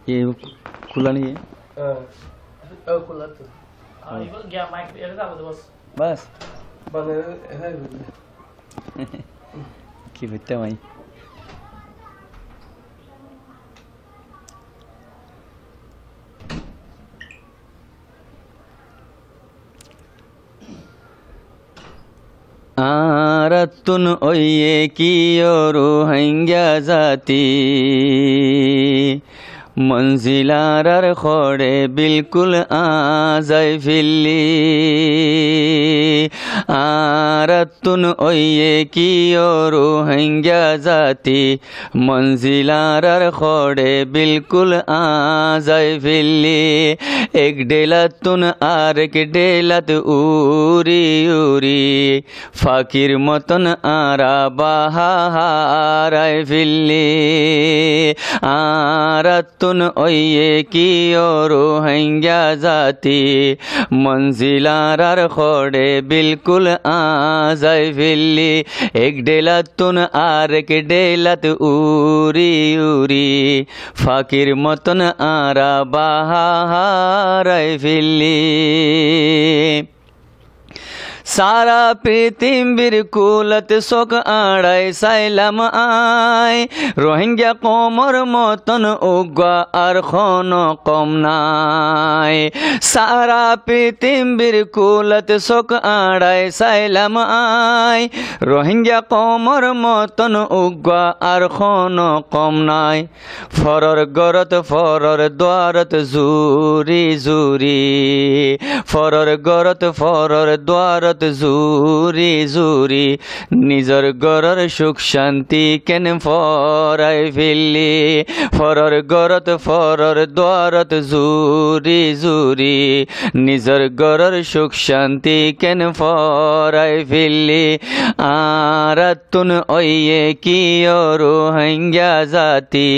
ये खुला नहीं है खुला तो गया माइक ये था बस बस बने है কি হইতে ভাই आरतुन ओये कियो रोहिंग्या जाती मंजिलार खोड़े बिल्कुल आजाय फिल्ली आरतुन ओये कियो रोहिंग्या जाती मंजिलार खोड़े बिल्कुल आजाय फिल्ली एक डेलातुन आर एक डेलात उरी उरी फाकिर मतन आरा बाहाराय फिल्ली आरतुन ओये कियो रोहिंग्या जाती मंजिलार खोड़े बिल्कुल आजाय फिल्ली एक डेलातुन आर एक डेलात उरी उरी फाकिर मतन आरा बाहाराय फिल्ली सारा पृथिवीर कुलत शोक आड़ाई साइलाम आय रोहिंग्या कमर मतन उग्वा और खनो कम नाय सारा पृथिवीर कुलत शोक आड़ाई साइलाम आय रोहिंग्या कमर मतन उग्वा और खनो कम नाय फरर गरत फरर द्वारत जुरी जुरी फरर गरत फरर द्वारत জুরি জুরি নিজর গরর সুখ শান্তি কেন ফরাই ফেললি ফরর গরত ফরর দ্বারত জুরি জুরি নিজর গরর সুখ শান্তি কেন ফরাই ফেললি আরাতুন ওয়ে কিয় রোহিঙ্গা জাতি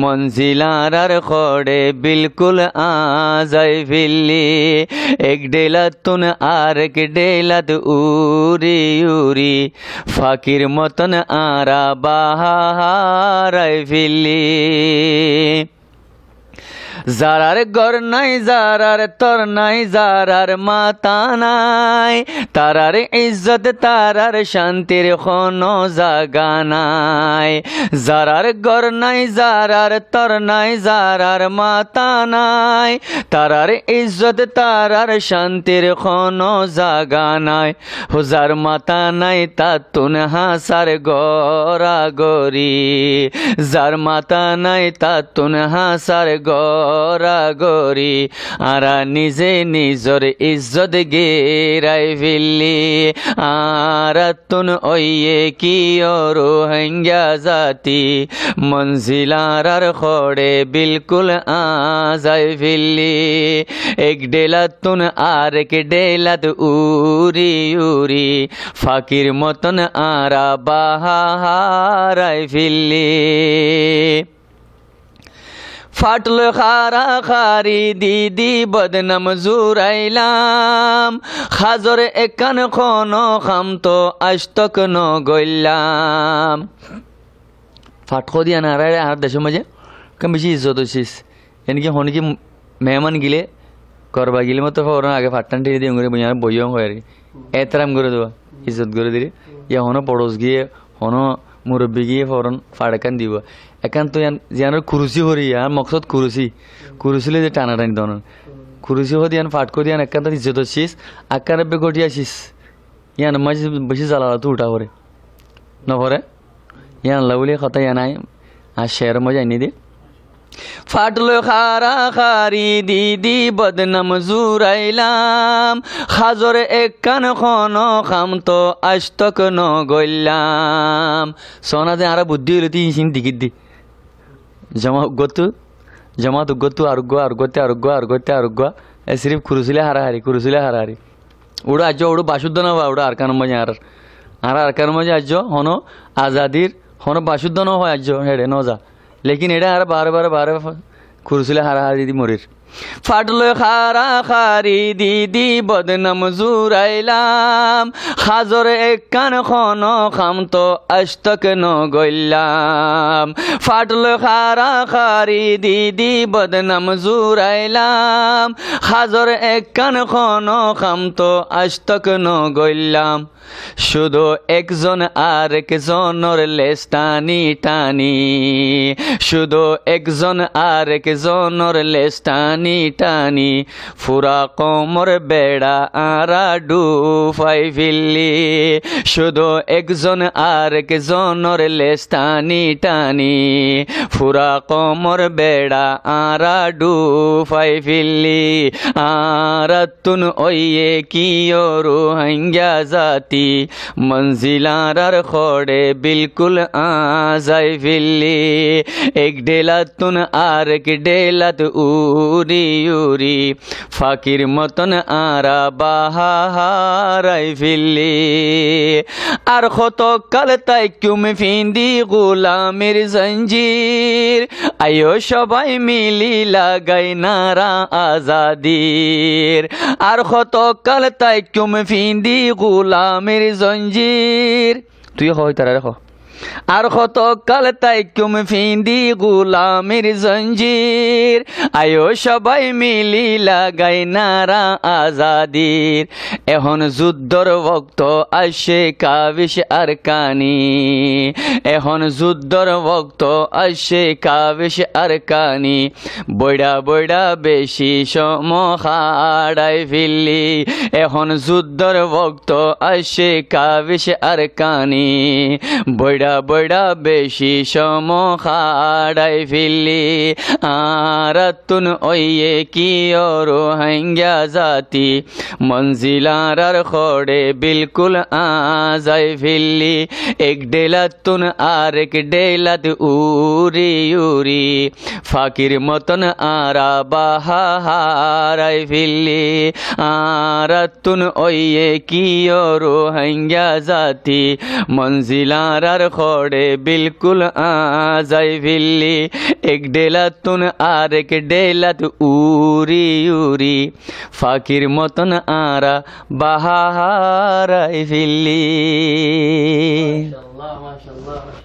মঞ্জিলার খড়ে বিলকুল আজাই ফেললি এক ডেলাতুন আর এক ডেলা उरी उरी फाकिर मतन आरा बाहाराय फिल्ली जारार घर नाई जारार तर नाई जारार माता नाई तारार इज्जत तारार शांतिर कोनो जागा नाई जारार घर नाई जारार तर नाई जारार माता नाई तारार इज्जत तारार शांतिर कोनो जागा नाई हुजार माता नाई तातुन हासार गोरा गोरी जार माता नाई तातुन हासार गोरा गोरी आरा निजे निजर इज्जत गेराय फिल्ली आरातुन ओये कियो रोहिंग्या जाती मंजिलार खोड़े बिल्कुल आजाय फिल्ली एक डेलातुन आर एक डेलात उरी उरी फाकिर मतन आरा बाहाराय फिल्ली फाटलो खारा खारी दीदी बदनाम जुराइलाम खाजर एकान खनो खाम तो आज तक न गइलाम फाटको दिया ना रे आर देशो मजे कम बेशी इज्जत होছিস এনকি হনকি মেহমান গিলে করবা গিলে মতো ফরন আগে ফাটন টি দিয়ে ngরে বুঝার বইয়ং হয় আর এতরাম করে দেবা ইজ্জত করে দিলে ইয়া হনো পড়োস গিয়ে হনো মুরব্বি গিয়ে ফরন ফাড়কান দিব একান্ত ইয়ান কুরুসি হরি আর মকসদ কুরুসি কুরুসিলে যে টানা টানি দন কুরুসি হদি ইয়ান ফাটকো দিয়ান একান্ত ইজ্জত হছিস আকারে বে গটি আসিস ইয়ান মাঝ বেশি জ্বালা তো উঠা করে না পরে ইয়ান লাউলি কথা ইয়ানাই আর শের মজা আনি দে फाटलो खारा खारी दीदी बदनाम जुराइलाम खाजर एक कान खनो खाम तो आज तक न गइलाम सोना दे आरा बुद्धि लती हिसिन दिगिद दी जमा गतु आरुग्वा ए सिर्फ कुरुसिले हाराहारी उड़ा आजो उड़ो बाशुद्ध न बा उड़ा आरकान मजे आरकान मजे आजो हनो आजादीर हनो बाशुद्ध न हो आजो हेडे न जा लेकिन एडा आर बार कुरुसिले हाराहारी दी मोरिर ফাটলো খারা খারি দিদি বদনাম জুরাইলাম হাজর এক কান খন খামতো আস্তক ন গইলাম ফাটলো খারা খারি দিদি বদনাম জুরাইলাম হাজর এক কান খন খামতো আস্তক ন গইলাম শুধু একজন আর একজনের লেজ টানি টানি শুধু একজন আর একজনের লেজ টানি টানি ফুরা কোমর বেড়া আরা ডুফাই ফিল্লি শুধু একজন আর একজনের লেজ টানি টানি ফুরা কোমর বেড়া আরা ডুফাই ফিল্লি আরাতুন ওয়ে কিও রোহিঙ্গা জাতি मंजिलार खोड़े बिल्कुल आजाई फिल्ली एक डेलातुन आर एक डेलात उरी उरी फाकिर मतन आरा बाहाराई फिल्ली আর কত কাল তাই কুম ফিন্দি গোলামের জঞ্জির আয়ো সবাই মিলি লাগাই নারা আজাদির আর কত কাল তাই কুম ফিন্দি গোলামের জঞ্জির তুই হয় তারা রাখো আর কত কাল তাই কুম ফিন্দি গোলামের জঞ্জির আয়ো সবাই মিলি লাগাই নারা আজাদির এখন যুদ্ধর বক্ত আসে কাবিশ আর কানি এখন যুদ্ধর বক্ত আসে কাবিশ আর কানি বইড়া বইড়া বেশি সমহাড়াই ফিল্লি এখন যুদ্ধর বক্ত আসে কাবিশ আর কানি বইড়া বড়া বেশি সমহাড়াই ফিল্লি আরাতুন ওয়ে কিও রোহিঙ্গা জাতি মঞ্জিলার খড়ে বিলকুল আজাই ফিল্লি এক ডেলাতুন আর এক ডেলাত উরি উরি ফাকির মতন আরা বাহারাই ফিল্লি আরাতুন ওয়ে কিও রোহিঙ্গা জাতি মঞ্জিলার खोड़े बिल्कुल आजाई फिल्ली एक डेलातुन आर एक डेलात उरी उरी फाकिर मतन आरा बाहाराई फिल्ली माशाल्लाह माशाल्लाह